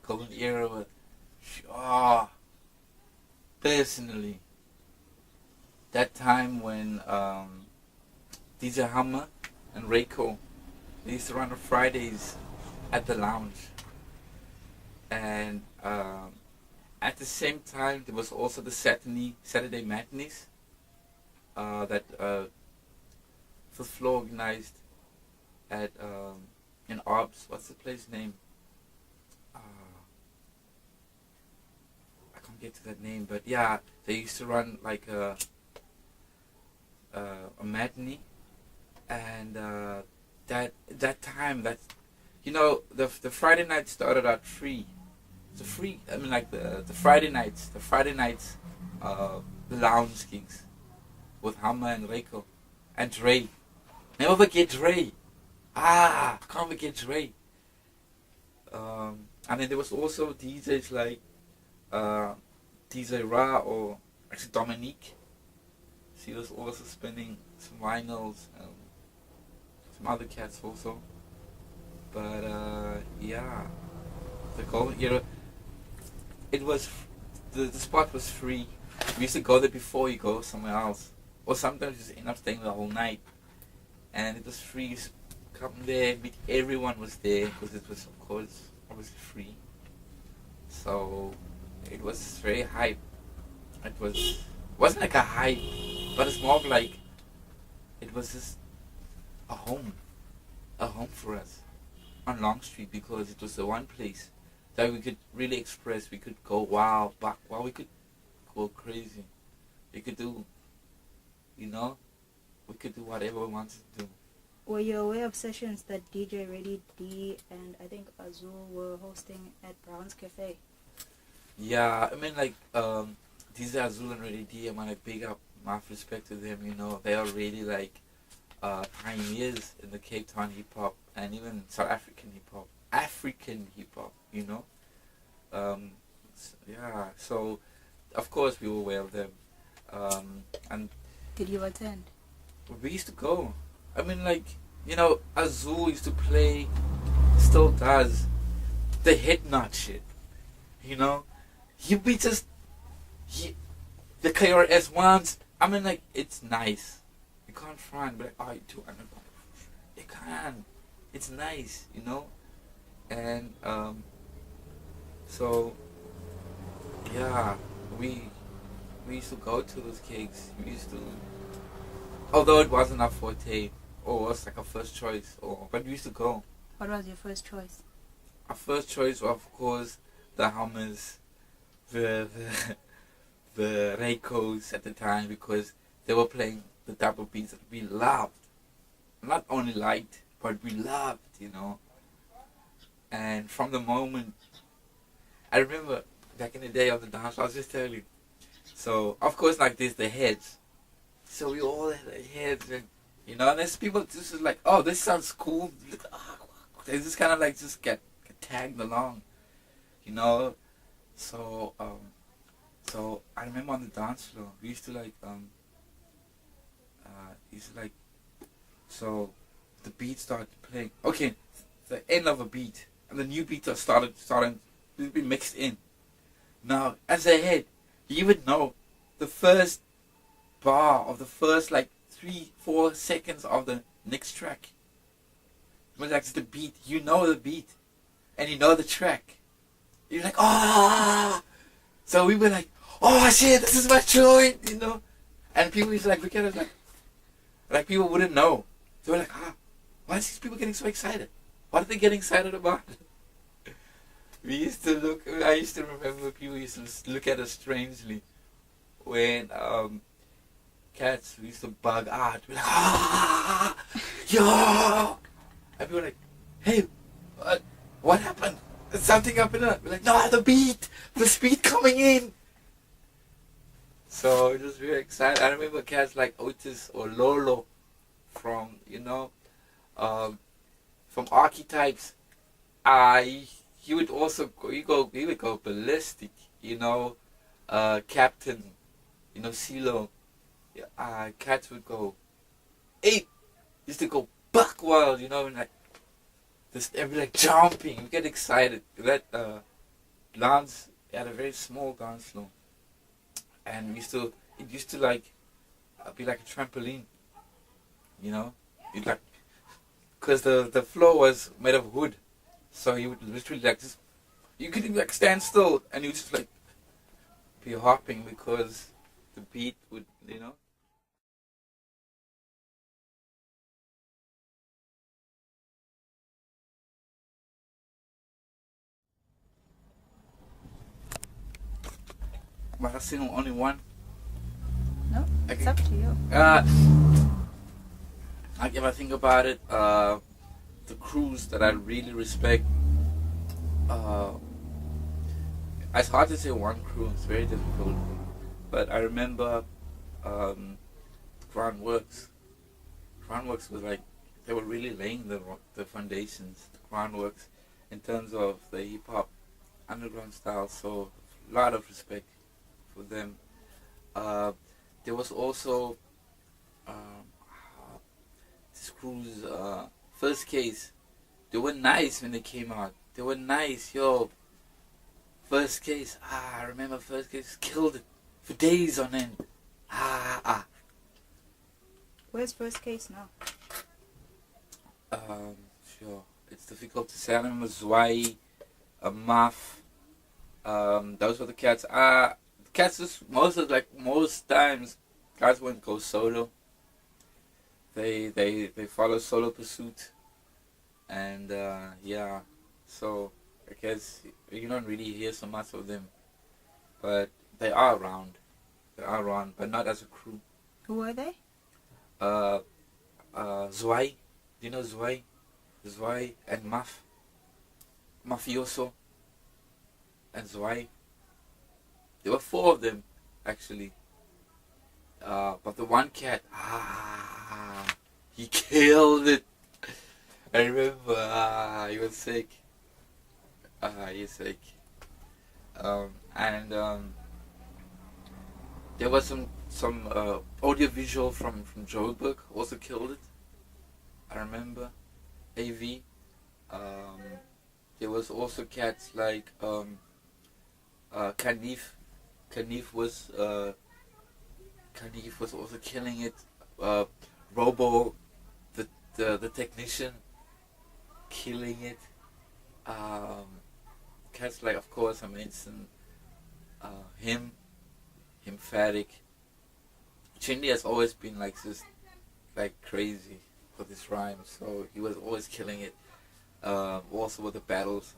golden era. But oh, personally, that time when DJ Hammer and Reiko, they used to run on Fridays at the lounge, and at the same time there was also the Saturday matinees that Fifth Floor organized at in Arbs. What's the place name? I can't get to that name, but yeah, they used to run like a matinee, and that time that the Friday night started out free. It's a free. I mean, like the Friday nights, the lounge gigs with Hammer and Reiko and Dre. Never forget Dre. Can't forget Dre. And then there was also DJs like DJ Ra or actually Dominique. She was also spinning some vinyls and some other cats also. But yeah, the golden era. It was the spot was free. We used to go there before you go somewhere else, or sometimes just end up staying the whole night. And it was free. You used to come there, meet everyone was there because it was, of course, obviously free. So it was very hype. Wasn't like a hype, but it's more of like it was just a home for us on Long Street, because it was the one place that we could really express. We could go we could go crazy. We could do, we could do whatever we wanted to do. Were you aware of sessions that DJ Ready D and I think Azul were hosting at Brown's Cafe? Yeah, I mean, like, these are Azul and Ready D. I want to big up my respect to them. They are really like pioneers in the Cape Town hip hop and even South African hip hop. Yeah. So, of course, we were aware of them. And did you attend? We used to go. I mean, like, Azul used to play, still does, the head knot shit. The KRS ones. I mean, like, it's nice. You can't front, but like, you can't. It's nice, And so yeah, we used to go to those gigs. We used to, although it wasn't our forte or was like our first choice, but we used to go. What was your first choice? Our first choice was, of course, the Hummers, the Reikos at the time, because they were playing the double beats that we loved. Not only liked, but we loved, And from the moment, I remember back in the day of the dance, I was just telling you. So, of course, like there's the heads. So we all had the heads, and and there's people just like, oh, this sounds cool. They just kind of like just get tagged along, So, so I remember on the dance floor, we used to like, so the beat started playing. Okay, the end of a beat, and the new beat starting to be mixed in. Now, as a head, you would know the first bar of the first like 3-4 seconds of the next track. But like the beat, the beat, and the track. You're like, So we were like, oh shit, this is my joint, And people used to like look at us like people wouldn't know. They were like, why is these people getting so excited? What are they getting excited about? I used to remember people used to look at us strangely when cats used to bug out. We're like, yo! And people were like, hey, what happened? There's something happened. We're like, no, the speed coming in. So it was very exciting. I remember cats like Otis or Lolo from, from Archetypes. He would also he would go ballistic, Captain, CeeLo. Cats would go 8, used to go buck wild, and like this, every like jumping. We get excited. That dance. We had a very small dance floor, and it used to like be like a trampoline, you know, it like because the floor was made of wood, so you would literally like just you could like stand still and you just like be hopping because the beat would, you know. But I sing only one. No, it's Okay. up to you. Like if I think about it, the crews that I really respect, uh, it's hard to say one crew. It's very difficult. But I remember um, Groundworks. Groundworks was like they were really laying the foundations, the groundworks, in terms of the hip hop underground style. So a lot of respect for them. Uh, there was also um, this crew's first case. They were nice when they came out. They were nice, yo. First case, I remember first case killed it for days on end. Ah. Where's first case now? Sure. It's difficult to say. I remember Zwei, Muff. Those were the cats. The cats just most times, guys wouldn't go solo. They follow solo pursuit, and yeah. So I guess you don't really hear so much of them, but they are around. They are around, but not as a crew. Who are they? Uh, Zwei. Do you know Zwei? Zwei and Muff. Mafioso and Zwei. There were four of them, actually. But the one cat, he killed it. I remember, he was sick. He's sick. And there was some audio visual from Joburg also killed it. I remember. AV. There was also cats like Kanif. Kanif was also killing it. Robo, the technician, killing it. Cats like, of course, I mentioned him, Fatic. Chindy has always been like just like crazy with his rhymes, so he was always killing it. Also with the battles,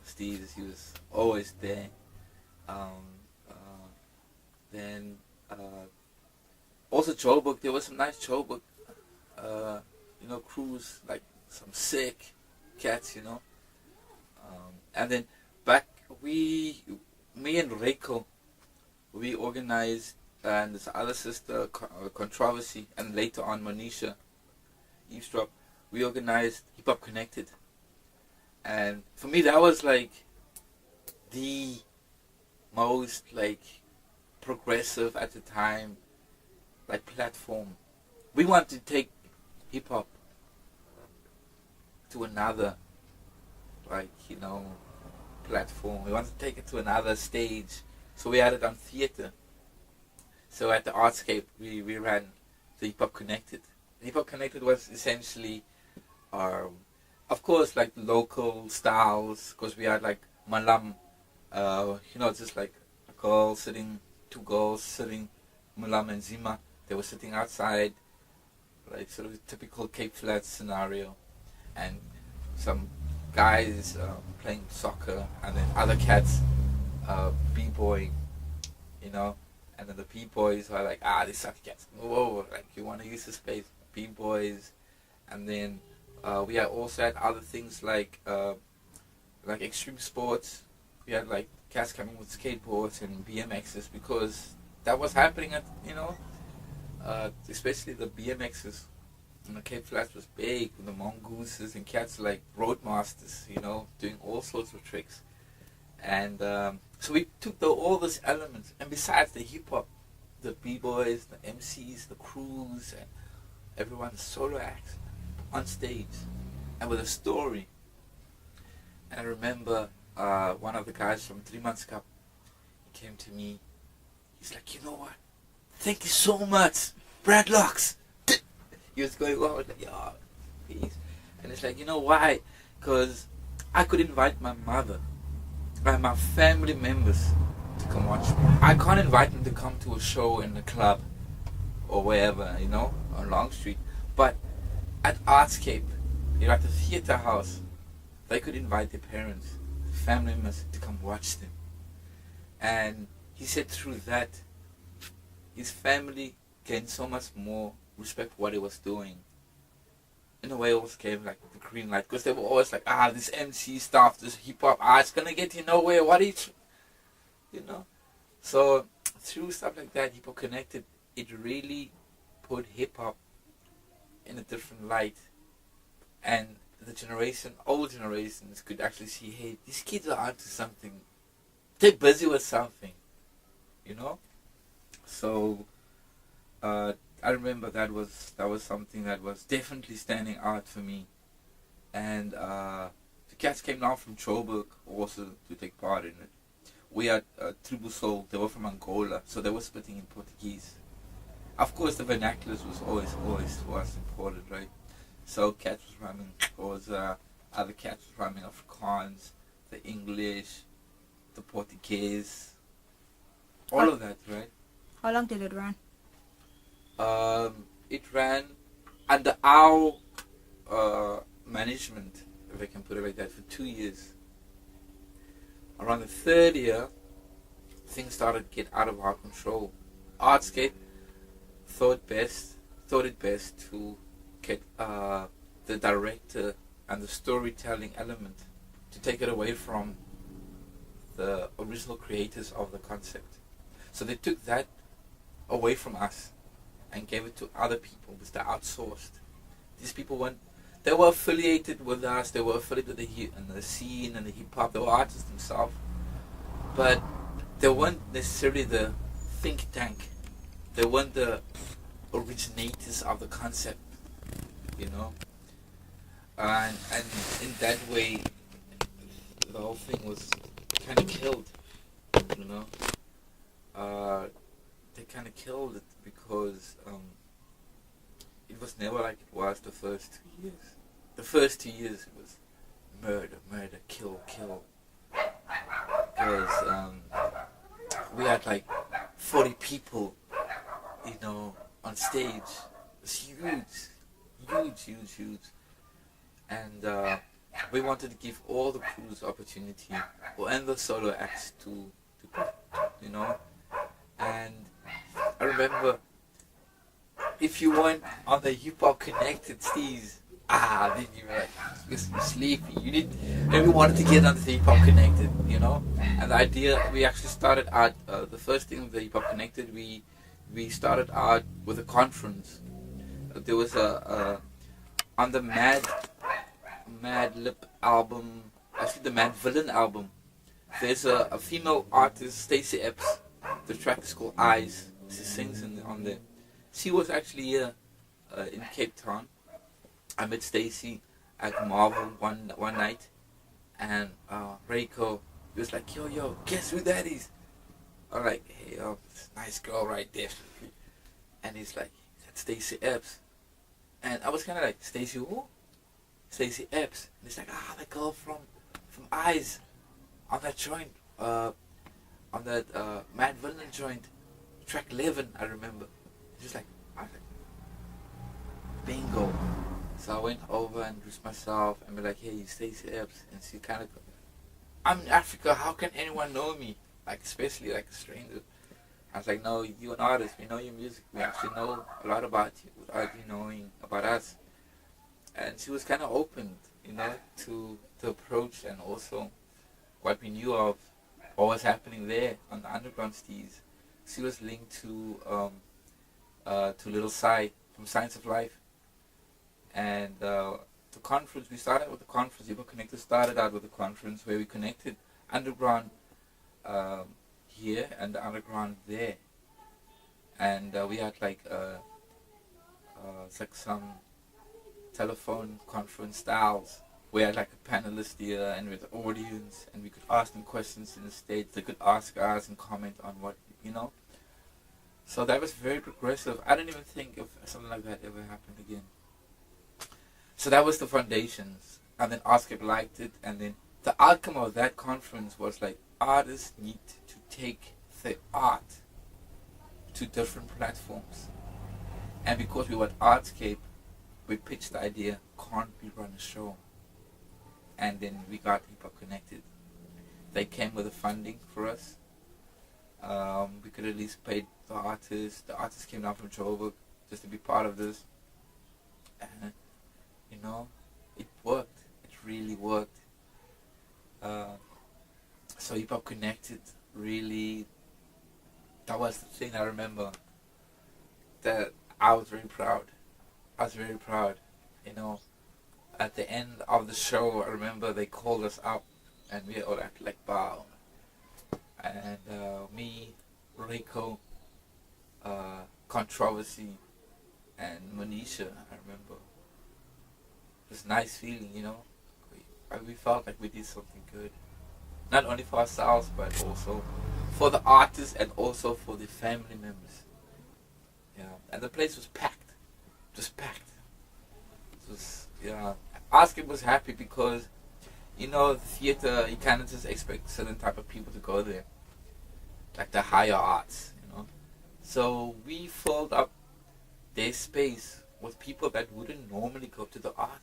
Steve's, he was always there. Then also Joburg, there was some nice Joburg, crews, like some sick cats, and then back me and Reiko, we organized, and this other sister, Controversy, and later on Monisha, Eavesdrop, we organized Hip Hop Connected. And for me, that was like the most like progressive at the time, like platform. We wanted to take hip hop to another, like, platform. We wanted to take it to another stage. So we had it on theater. So at the Artscape, we ran the Hip Hop Connected. Hip Hop Connected was essentially, of course, like local styles, because we had like Malam, just like a girl sitting, two girls sitting, Malam and Zima. They were sitting outside, like sort of a typical Cape Flats scenario, and some guys playing soccer, and then other cats b-boying, and then the b-boys are like, these suck cats, move over, like you want to use the space, b-boys, and then we had also had other things like extreme sports. We had like cats coming with skateboards and BMXs, because that was happening at, especially the BMXs. And the Cape Flats was big with the mongooses and cats like roadmasters, doing all sorts of tricks. And so we took all those elements, and besides the hip hop, the b-boys, the MCs, the crews, and everyone's solo acts on stage and with a story. And I remember one of the guys from 3 Months Cup, he came to me. He's like, you know what? Thank you so much, Bradlox. He was going, well, I was like, yeah, peace. And it's like, you know why? Because I could invite my mother and my family members to come watch me. I can't invite them to come to a show in the club or wherever, you know, on Long Street. But at Artscape, you know, at the theater house, they could invite their parents, family members to come watch them. And he said through that, his family gained so much more respect for what he was doing. In a way, it always came like the green light, because they were always like, this MC stuff, this hip hop, it's gonna get you nowhere. What is, you know? So through stuff like that, Hip Hop Connected, it really put hip hop in a different light, and the old generations could actually see, hey, these kids are onto something. They're busy with something, you know. So I remember that was something that was definitely standing out for me. And the cats came down from Joburg also to take part in it. We had Tribu Soul, they were from Angola, so they were spitting in Portuguese. Of course, the vernaculars was always important, right? So cats was rhyming, other cats was rhyming Afrikaans, the English, the Portuguese, all of that, right? How long did it run? It ran under our management, if I can put it like that, for 2 years. Around the third year, things started to get out of our control. Artscape thought it best to get the director and the storytelling element, to take it away from the original creators of the concept. So they took that away from us and gave it to other people, which they outsourced. These people they were affiliated with us, they were affiliated with the scene and the hip hop, they were artists themselves, but they weren't necessarily the think tank, they weren't the originators of the concept, you know. And in that way, the whole thing was kind of killed, you know. They kind of killed it because it was never like it was the first 2 years. The first 2 years it was murder, kill. Because we had like 40 people, you know, on stage. It was huge. And we wanted to give all the crews opportunity, and the solo acts to you know. And I remember, if you weren't on the Hip Hop Connected steez, then you were like, you're sleepy. And we wanted to get on the Hip Hop Connected, you know. And the idea, we actually started out, the first thing with the Hip Hop Connected, we started out with a conference. There was on the Mad Lip album, actually the Mad Villain album, there's a female artist, Stacey Epps. The track is called Eyes. She sings on there. She was actually here in Cape Town. I met Stacey at Marvel one night, and Reiko, he was like, yo, guess who that is? I'm like, hey, nice girl right there. And he's like, that's Stacey Epps. And I was kind of like, Stacey who? Stacey Epps. And he's like, the girl from Eyes, on that joint, on that Mad Villain joint, track 11, I remember. Just like, I was like, bingo. So I went over and introduced myself and be like, hey, Stacey Epps. And she kind of, I'm in Africa, how can anyone know me? Like, especially like a stranger. I was like, no, you're an artist, we know your music, we actually know a lot about you without you knowing about us. And she was kind of open, you know, to approach, and also what we knew of what was happening there on the underground steez. She was linked to Little Sai from Science of Life. And the conference, we started with the conference, Hip Hop Connected started out with a conference where we connected underground here and the underground there. And we had like it's like some telephone conference styles we had like a panelist here and with the audience, and we could ask them questions in the stage. They could ask us and comment on what, you know. So that was very progressive. I don't even think if something like that ever happened again. So that was the foundations, and then Oscar liked it, and then the outcome of that conference was like artists need to take their art to different platforms, and because we were at Artscape, we pitched the idea, can't we run a show? And then we got Hip Hop Connected. They came with the funding for us. We could at least pay the artists. The artists came down from Joburg just to be part of this. And, you know, it worked. It really worked. So Hip Hop Connected really, that was the thing I remember. That I was very proud. I was very proud, you know. At the end of the show, I remember they called us up, and we all acted like bow. And me, Reiko, Controversy, and Monisha, I remember. It was a nice feeling, you know. We felt like we did something good. Not only for ourselves, but also for the artists and also for the family members. Yeah, and the place was packed. Just packed. It was, yeah. Oscar was happy because, you know, the theater, you kind of just expect certain type of people to go there. Like the higher arts, you know. So we filled up their space with people that wouldn't normally go to the art,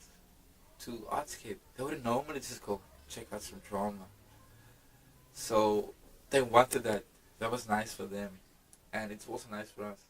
to Artscape. They wouldn't normally just go check out some drama. So they wanted that. That was nice for them. And it's also nice for us.